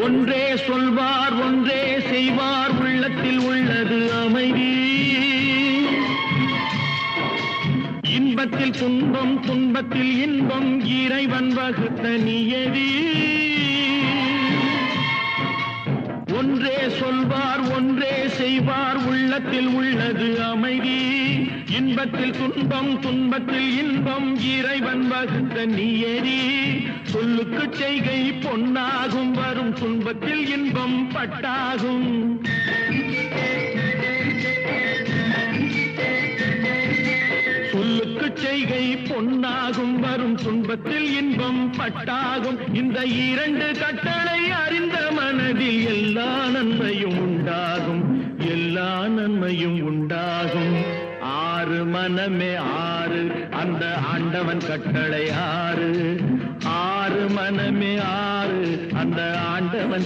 ஒன்றே சொல்வார் ஒன்றே செய்வார் உள்ளத்தில் உள்ளது அமைதி. இன்பத்தில் துன்பம் துன்பத்தில் இன்பம் இறைவன் வகுத்த நியதி. ஒன்றே சொல்வார் ஒன்றே செய்வார் உள்ளத்தில் உள்ளது அமைதி. இன்பத்தில் துன்பம் துன்பத்தில் இன்பம் இறைவன் வகுத்த நியதி. சொல்லுக்கு செய்கை பொன்னாகும் வரும் துன்பத்தில் இன்பம் பட்டாகும். சொல்லுக்கு செய்கை பொன்னாகும் வரும் துன்பத்தில் இன்பம் பட்டாகும். இந்த இரண்டு கட்டளை அறிந்த மனதில் எல்லா நன்மையும் உண்டாகும், எல்லா நன்மையும் உண்டாகும். ஆறு மனமே ஆறு, அந்த ஆண்டவன் கட்டளை ஆறு. ஆறு மனமே ஆறு, அந்த ஆண்டவன்